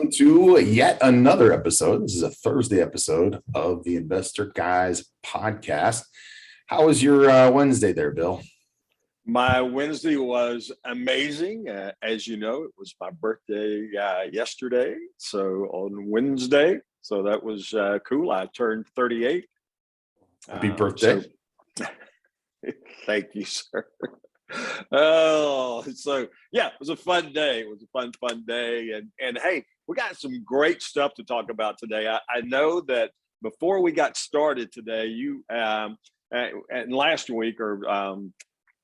Welcome to yet another episode. This is a Thursday episode of the Investor Guys podcast. How was your Wednesday there, Bill? My Wednesday was amazing. As you know, it was my birthday yesterday. So on Wednesday, so that was cool. I turned 38. Happy birthday. Thank you, sir. Oh, so yeah, it was a fun day. It was a fun day. And hey, we got some great stuff to talk about today. I know that before we got started today, you and last week or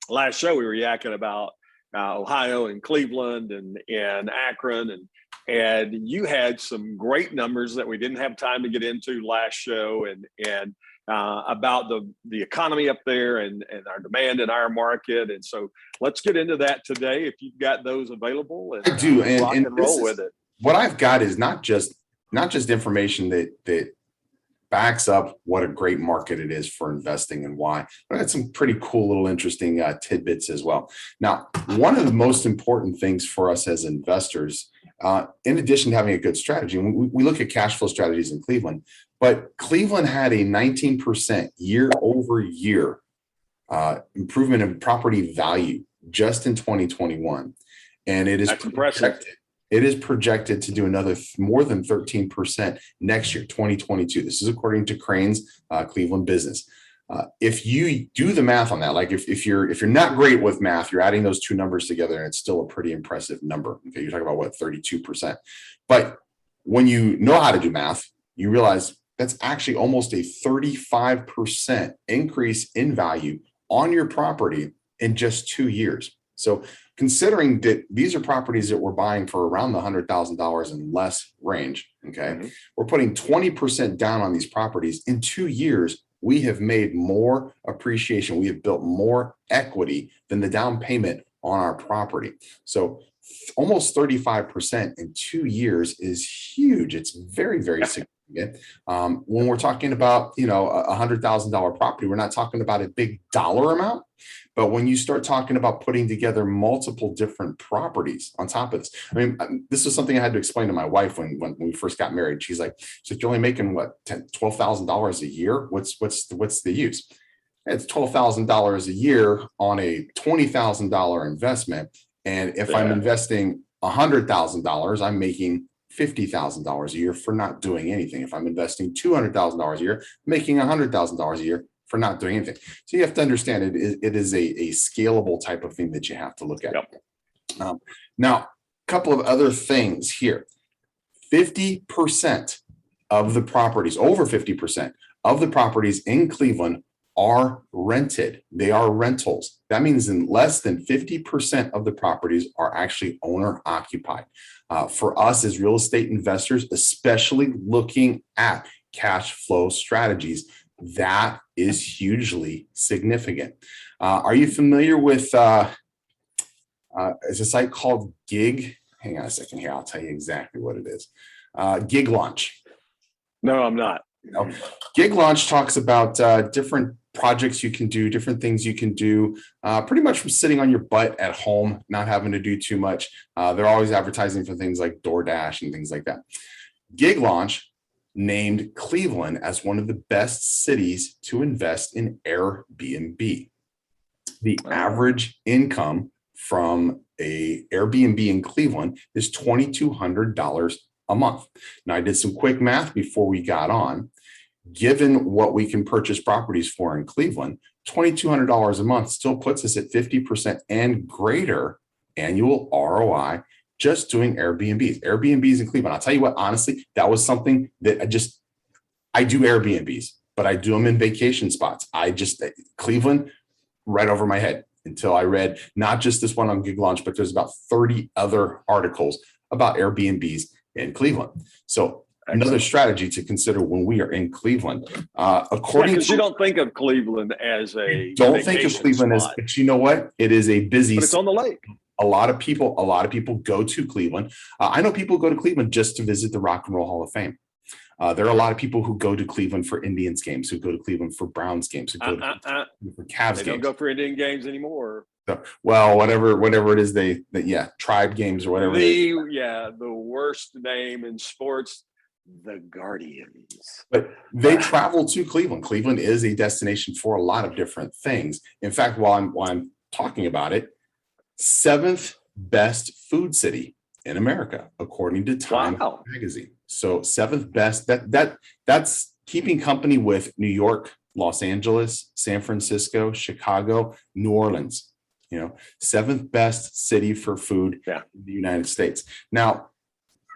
last show, we were yakking about Ohio and Cleveland and Akron, and you had some great numbers that we didn't have time to get into last show, and about the economy up there and our demand in our market. And so let's get into that today if you've got those available. And, I do, rock and roll with it. What I've got is not just information that backs up what a great market it is for investing and why. But I had some pretty cool little interesting tidbits as well. Now, one of the most important things for us as investors, in addition to having a good strategy, and we look at cash flow strategies in Cleveland, but Cleveland had a 19% year over year improvement in property value just in 2021. And it is impressive. It is projected to do another more than 13% next year, 2022. This is according to Crane's Cleveland Business. If you do the math on that, like if you're not great with math, you're adding those two numbers together, and it's still a pretty impressive number. Okay, you're talking about what, 32%. But when you know how to do math, you realize that's actually almost a 35% increase in value on your property in just 2 years. So considering that these are properties that we're buying for around the $100,000 and less range, okay, we're putting 20% down on these properties. In 2 years, we have made more appreciation. We have built more equity than the down payment on our property. So almost 35% in 2 years is huge. It's very, very significant. When we're talking about, a $100,000 property, we're not talking about a big dollar amount. But when you start talking about putting together multiple different properties on top of this, I mean, this is something I had to explain to my wife when we first got married. She's like, so you're only making what, $12,000 a year? What's the use? It's $12,000 a year on a $20,000 investment. And if I'm investing $100,000, I'm making $50,000 a year for not doing anything. If I'm investing $200,000 a year, I'm making $100,000 a year for not doing anything. So you have to understand it is a scalable type of thing that you have to look at. Yep. Now, a couple of other things here. 50% of the properties, over 50% of the properties in Cleveland are rented. They are rentals. That means in less than 50% of the properties are actually owner occupied. For us as real estate investors, especially looking at cash flow strategies, that is hugely significant. Are you familiar with there's a site called Gig? Hang on a second here. I'll tell you exactly what it is. Gig Launch. No, I'm not. Gig Launch talks about different projects you can do, different things you can do, pretty much from sitting on your butt at home, not having to do too much. They're always advertising for things like DoorDash and things like that. Gig Launch named Cleveland as one of the best cities to invest in Airbnb. The average income from a Airbnb in Cleveland is $2,200 a month. Now, I did some quick math before we got on. Given what we can purchase properties for in Cleveland, $2,200 a month still puts us at 50% and greater annual ROI just doing Airbnbs. Airbnbs in Cleveland. I'll tell you what, honestly, that was something that I do Airbnbs, but I do them in vacation spots. Cleveland, right over my head until I read not just this one on Gig Launch, but there's about 30 other articles about Airbnbs in Cleveland. So another strategy to consider when we are in Cleveland. Because you don't think of Cleveland as a don't think of Cleveland spot. But you know what? It is a busy. But it's on the lake. A lot of people go to Cleveland. I know people go to Cleveland just to visit the Rock and Roll Hall of Fame. There are a lot of people who go to Cleveland for Indians games, who go to Cleveland for Browns games, who go to for Cavs games. They don't go for Indian games anymore. So, well, whatever it is yeah, tribe games or whatever they. The worst name in sports, the Guardians. But they travel to Cleveland. Cleveland is a destination for a lot of different things. In fact, while I'm talking about it, seventh best food city in America, according to Time Wow. magazine. So seventh best. That's keeping company with New York, Los Angeles, San Francisco, Chicago, New Orleans. Seventh best city for food in the United States. Now,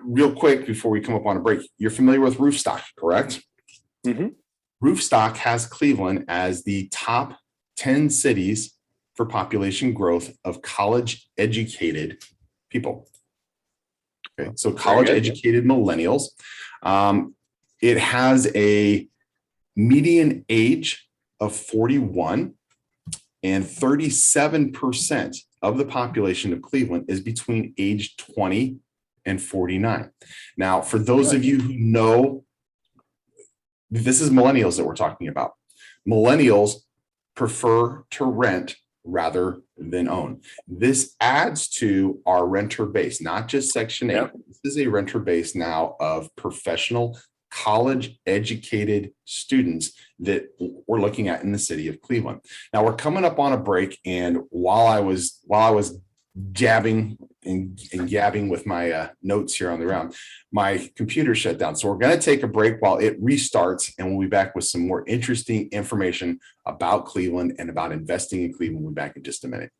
real quick before we come up on a break, you're familiar with Roofstock, correct? Mm-hmm. Roofstock has Cleveland as the top 10 cities for population growth of college educated people. Okay, so college educated millennials. It has a median age of 41, and 37% of the population of Cleveland is between age 20 and 49. Now, for those of you who know, this is millennials that we're talking about. Millennials prefer to rent rather than own. This adds to our renter base, not just Section 8. Yep. This is a renter base now of professional college educated students that we're looking at in the city of Cleveland. Now we're coming up on a break, and while I was jabbing and gabbing with my notes here on the round, my computer shut down. So we're going to take a break while it restarts, and we'll be back with some more interesting information about Cleveland and about investing in Cleveland. We'll be back in just a minute.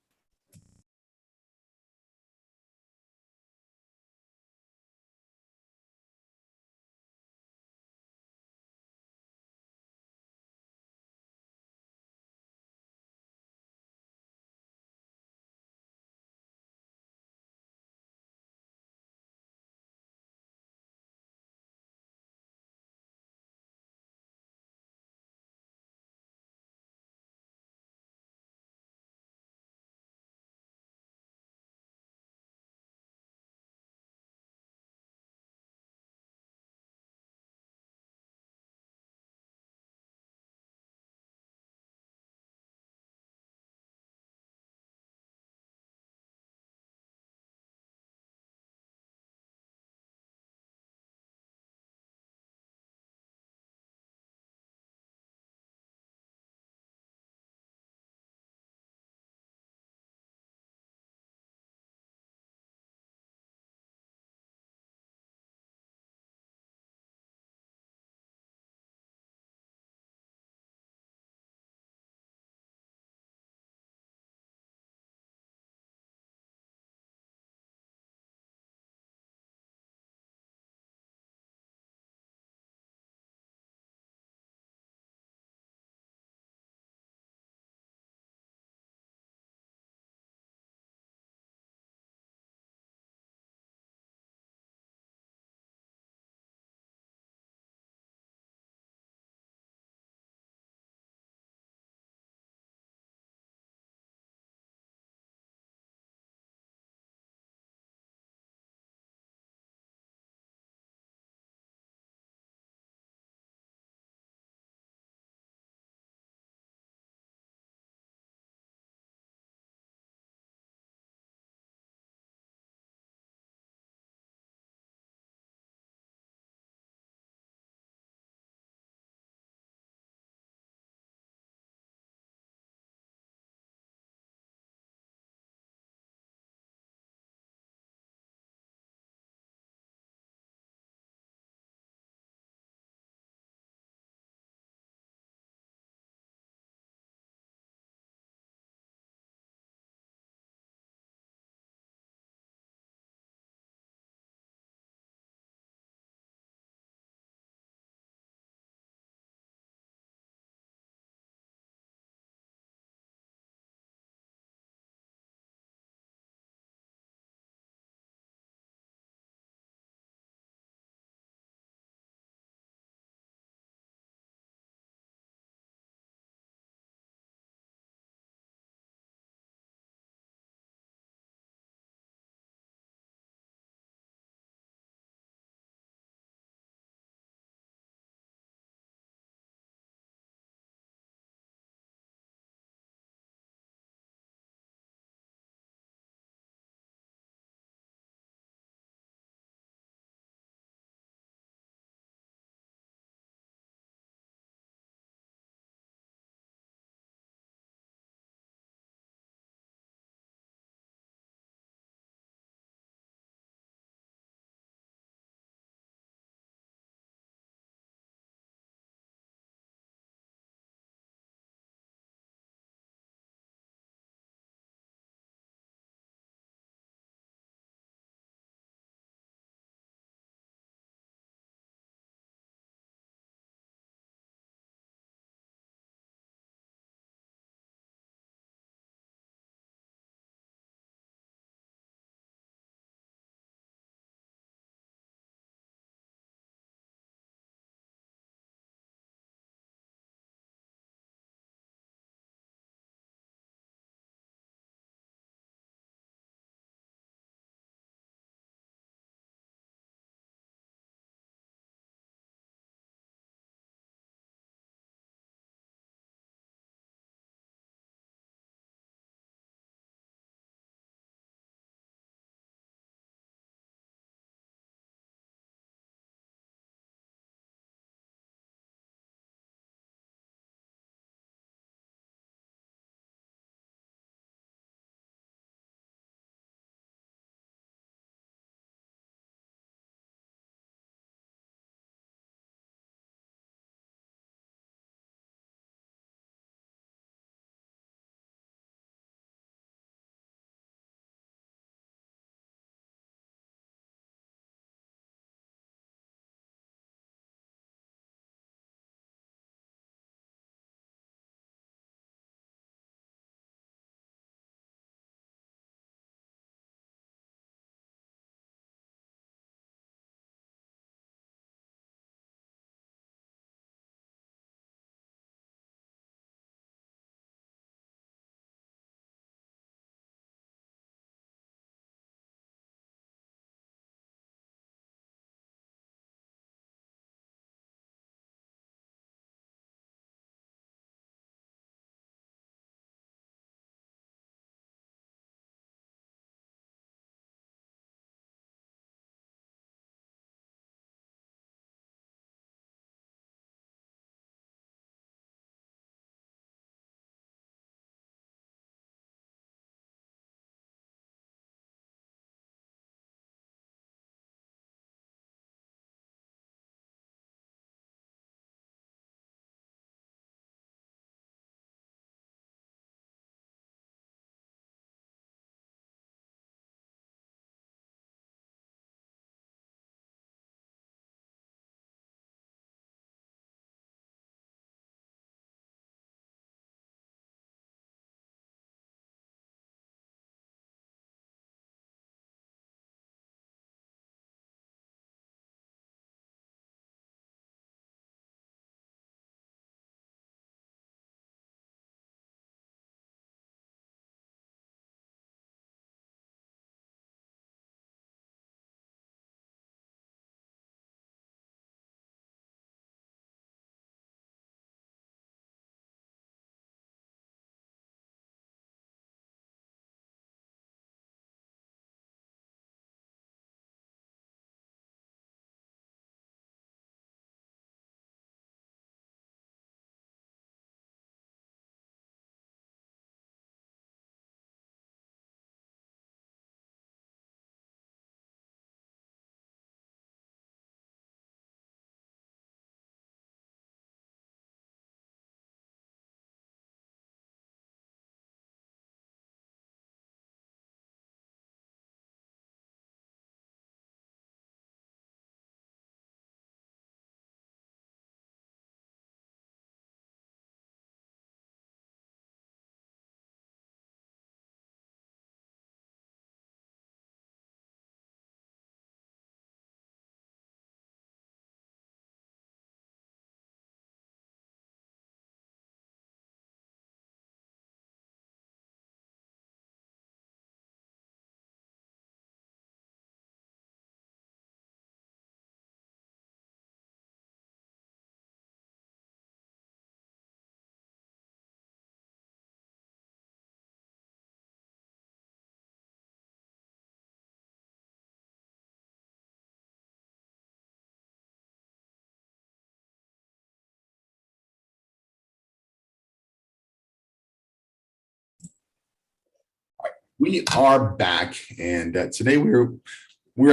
We are back, and today we're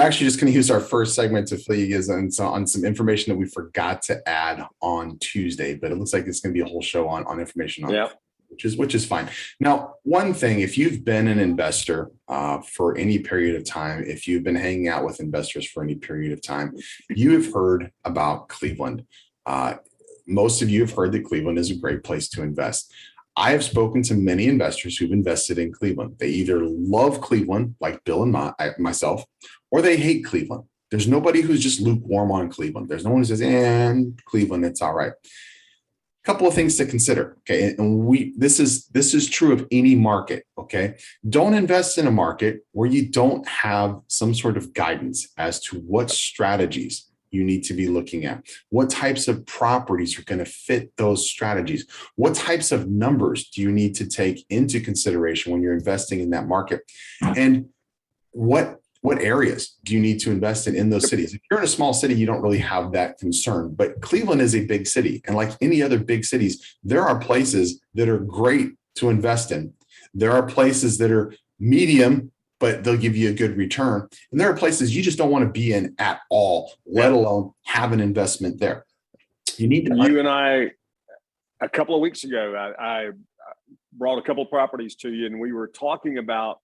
actually just going to use our first segment to fill you guys on some information that we forgot to add on Tuesday, but it looks like it's going to be a whole show on information on Yeah. which is fine. Now, one thing, if you've been an investor for any period of time, if you've been hanging out with investors for any period of time, you have heard about Cleveland. Most of you have heard that Cleveland is a great place to invest. I have spoken to many investors who've invested in Cleveland. They either love Cleveland, like Bill and myself, or they hate Cleveland. There's nobody who's just lukewarm on Cleveland. There's no one who says, Cleveland, it's all right. Couple of things to consider. Okay. And this is true of any market. Okay. Don't invest in a market where you don't have some sort of guidance as to what strategies you need to be looking at, what types of properties are going to fit those strategies, what types of numbers do you need to take into consideration when you're investing in that market, and what areas do you need to invest in those cities. If you're in a small city, you don't really have that concern, but Cleveland is a big city, and like any other big cities, there are places that are great to invest in. There are places that are medium, but they'll give you a good return. And there are places you just don't want to be in at all, let alone have an investment there. You need to. You and I, a couple of weeks ago, I brought a couple of properties to you, and we were talking about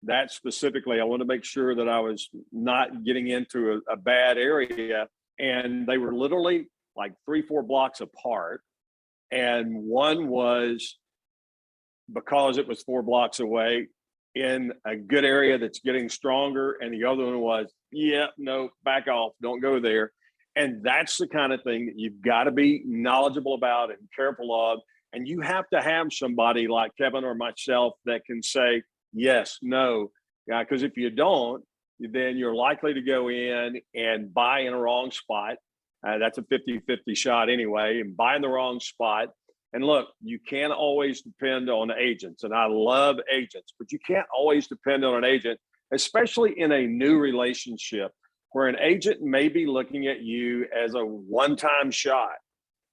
that specifically. I want to make sure that I was not getting into a bad area. And they were literally like 3-4 blocks apart. And one was, because it was 4 blocks away, in a good area that's getting stronger, and the other one was, no, back off, don't go there. And that's the kind of thing that you've got to be knowledgeable about and careful of. And you have to have somebody like Kevin or myself that can say yes, no, because if you don't, then you're likely to go in and buy in a wrong spot. That's a 50-50 shot anyway, and buy in the wrong spot. And look, you can't always depend on agents, and I love agents, but you can't always depend on an agent, especially in a new relationship where an agent may be looking at you as a one-time shot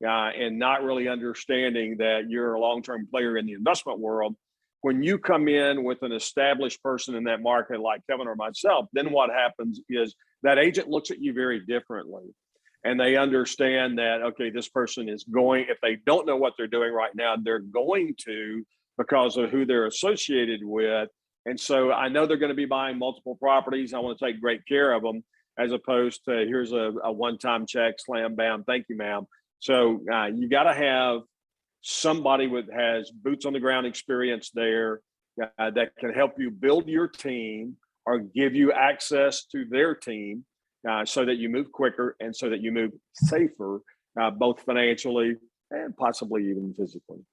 and not really understanding that you're a long-term player in the investment world. When you come in with an established person in that market like Kevin or myself, then what happens is that agent looks at you very differently. And they understand that, okay, this person is going, if they don't know what they're doing right now, they're going to because of who they're associated with. And so I know they're going to be buying multiple properties. I want to take great care of them, as opposed to here's a one-time check, slam, bam, thank you, ma'am. So you got to have somebody that has boots on the ground experience there that can help you build your team or give you access to their team. So that you move quicker and so that you move safer, both financially and possibly even physically.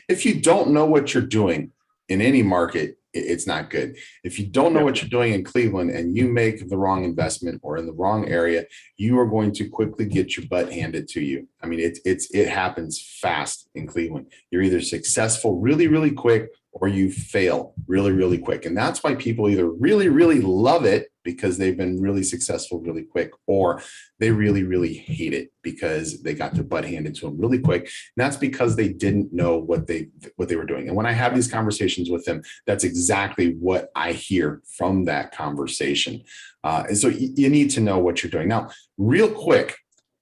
If you don't know what you're doing in any market, it's not good. If you don't know what you're doing in Cleveland and you make the wrong investment or in the wrong area, you are going to quickly get your butt handed to you. I mean, it happens fast in Cleveland. You're either successful really, really quick, or you fail really, really quick. And that's why people either really, really love it because they've been really successful really quick, or they really, really hate it because they got their butt handed to them really quick. And that's because they didn't know what they were doing. And when I have these conversations with them, that's exactly what I hear from that conversation. And so you need to know what you're doing. Now, real quick,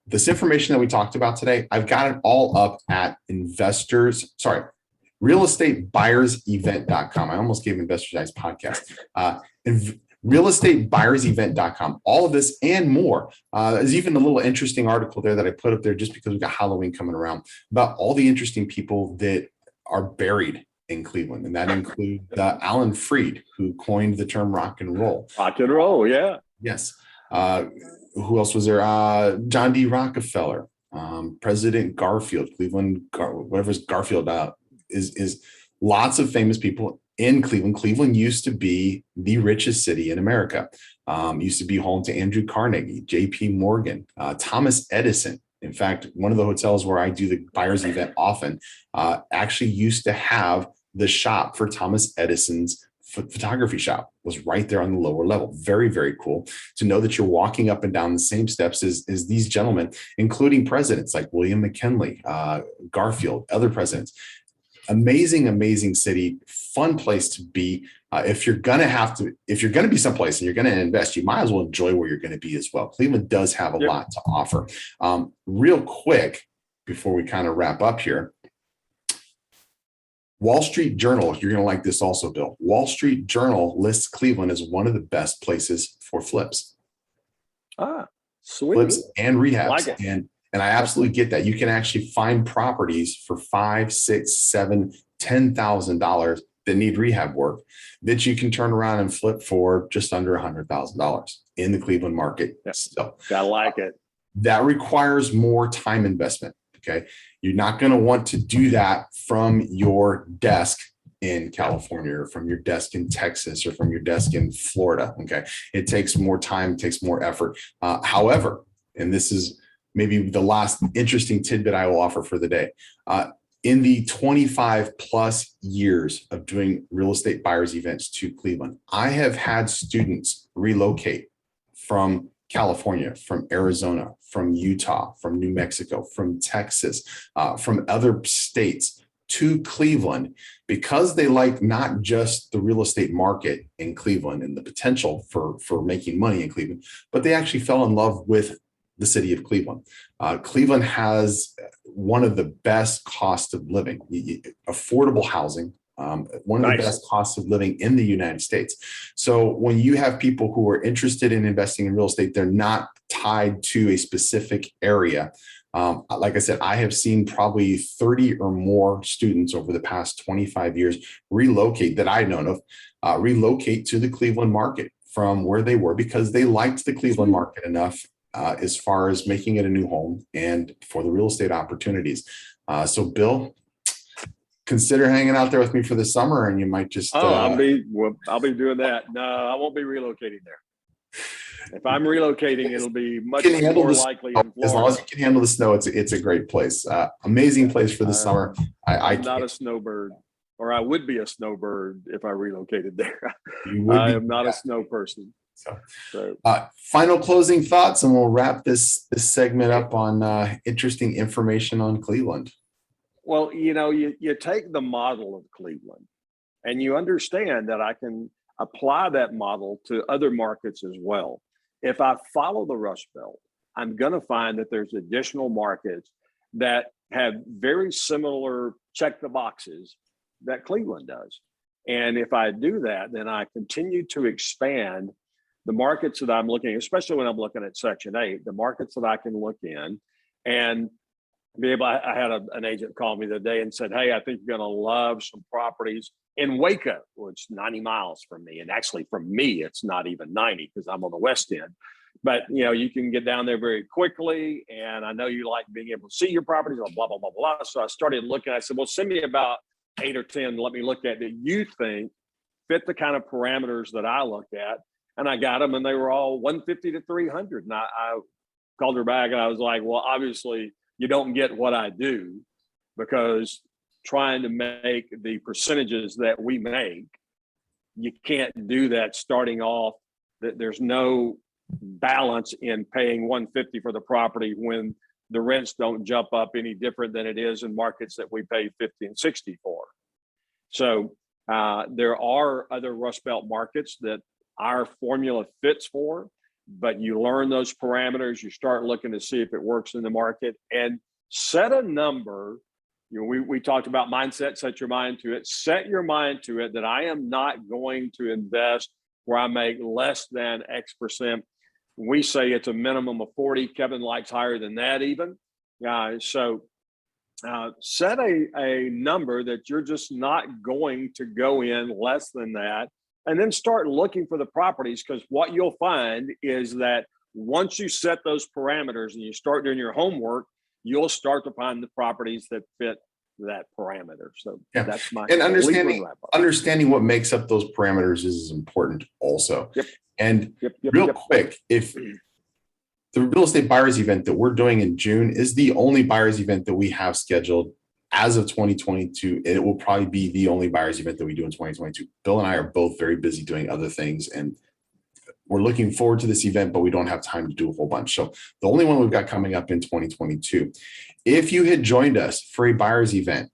this information that we talked about today, I've got it all up at realestatebuyersevent.com. I almost gave Investors Guys podcast. realestatebuyersevent.com. All of this and more. There's even a little interesting article there that I put up there just because we've got Halloween coming around about all the interesting people that are buried in Cleveland. And that includes Alan Freed, who coined the term rock and roll. Rock and roll, yeah. Yes. Who else was there? John D. Rockefeller, President Garfield, whatever's Garfield is lots of famous people in Cleveland. Cleveland used to be the richest city in America. Used to be home to Andrew Carnegie, J.P. Morgan, Thomas Edison. In fact, one of the hotels where I do the buyer's event often actually used to have the shop for Thomas Edison's photography shop was right there on the lower level. Very, very cool to know that you're walking up and down the same steps as these gentlemen, including presidents like William McKinley, Garfield, other presidents. amazing city, fun place to be. If you're going to be someplace and you're going to invest, you might as well enjoy where you're going to be as well. Cleveland does have a lot to offer. Real quick, before we kind of wrap up here, Wall Street Journal, you're going to like this also, Bill. Wall Street Journal lists Cleveland as one of the best places for flips. Sweet. Flips and rehabs. Like it. And I absolutely get that. You can actually find properties for $5,000, $6,000, $7,000, $10,000 that need rehab work that you can turn around and flip for just under $100,000 in the Cleveland market. So I like it. That requires more time investment. Okay. You're not going to want to do that from your desk in California or from your desk in Texas or from your desk in Florida. Okay. It takes more time, it takes more effort. However, and this is maybe the last interesting tidbit I will offer for the day. In the 25 plus years of doing real estate buyers events to Cleveland, I have had students relocate from California, from Arizona, from Utah, from New Mexico, from Texas, from other states to Cleveland because they like not just the real estate market in Cleveland and the potential for making money in Cleveland, but they actually fell in love with the city of Cleveland. Cleveland has one of the best costs of living, affordable housing, one of the best costs of living in the United States. So when you have people who are interested in investing in real estate, they're not tied to a specific area. Like I said, I have seen probably 30 or more students over the past 25 years relocate that I've known of, relocate to the Cleveland market from where they were because they liked the Cleveland market enough as far as making it a new home and for the real estate opportunities. So Bill, consider hanging out there with me for the summer and you might just I'll be doing that. No, I won't be relocating there. If I'm relocating, it'll be much more likely in Florida. As long as you can handle the snow, it's a great place. Amazing place for the summer. I'm not a snowbird, or I would be a snowbird if I relocated there. I am not a snow person. So final closing thoughts, and we'll wrap this segment up on interesting information on Cleveland. Well, you take the model of Cleveland and you understand that I can apply that model to other markets as well. If I follow the Rust Belt, I'm going to find that there's additional markets that have very similar check the boxes that Cleveland does. And if I do that, then I continue to expand the markets that I'm looking, especially when I'm looking at Section 8, the markets that I can look in and be able. I had an agent call me the other day and said, "Hey, I think you're going to love some properties in Waco, which 90 miles from me. And actually from me, it's not even 90 because I'm on the west end. But, you can get down there very quickly. And I know you like being able to see your properties, blah, blah, blah, blah. So I started looking. I said, well, send me about 8 or 10. Let me look at that you think fit the kind of parameters that I look at. And I got them and they were all 150 to 300. And I called her back and I was like, well, obviously you don't get what I do because trying to make the percentages that we make, you can't do that starting off. That there's no balance in paying 150 for the property when the rents don't jump up any different than it is in markets that we pay 50 and 60 for. So there are other Rust Belt markets that our formula fits for, but you learn those parameters, you start looking to see if it works in the market and set a number. We talked about mindset, set your mind to it. Set your mind to it that I am not going to invest where I make less than X percent. We say it's a minimum of 40. Kevin likes higher than that even. So set a number that you're just not going to go in less than that. And then start looking for the properties, because what you'll find is that once you set those parameters and you start doing your homework, you'll start to find the properties that fit that parameter. So that's my and understanding what makes up those parameters is important also. And real quick, if the real estate buyers event that we're doing in June is the only buyers event that we have scheduled as of 2022, it will probably be the only buyers event that we do in 2022. Bill and I are both very busy doing other things, and we're looking forward to this event, but we don't have time to do a whole bunch. So the only one we've got coming up in 2022. If you had joined us for a buyers event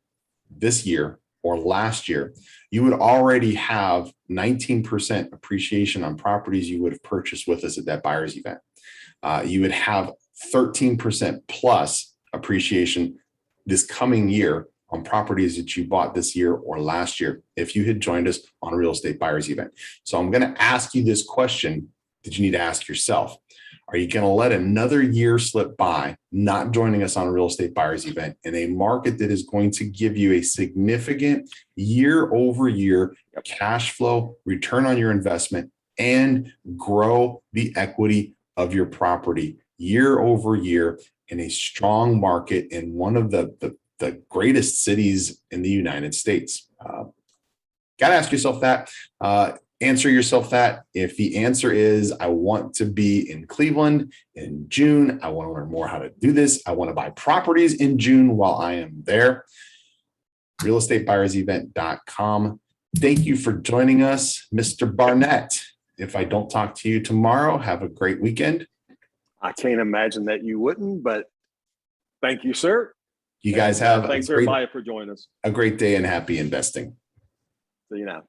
this year or last year, you would already have 19% appreciation on properties you would have purchased with us at that buyer's event. You would have 13% plus appreciation this coming year on properties that you bought this year or last year if you had joined us on a real estate buyer's event. So I'm going to ask you this question that you need to ask yourself. Are you going to let another year slip by not joining us on a real estate buyer's event in a market that is going to give you a significant year over year cash flow, return on your investment, and grow the equity of your property year over year in a strong market in one of the greatest cities in the United States? Got to ask yourself that. Answer yourself that. If the answer is, I want to be in Cleveland in June, I want to learn more how to do this, I want to buy properties in June while I am there, realestatebuyer'sevent.com. Thank you for joining us, Mr. Barnett. If I don't talk to you tomorrow, have a great weekend. I can't imagine that you wouldn't, but thank you, sir. You guys have thanks everybody for joining us. A great day and happy investing. See you now.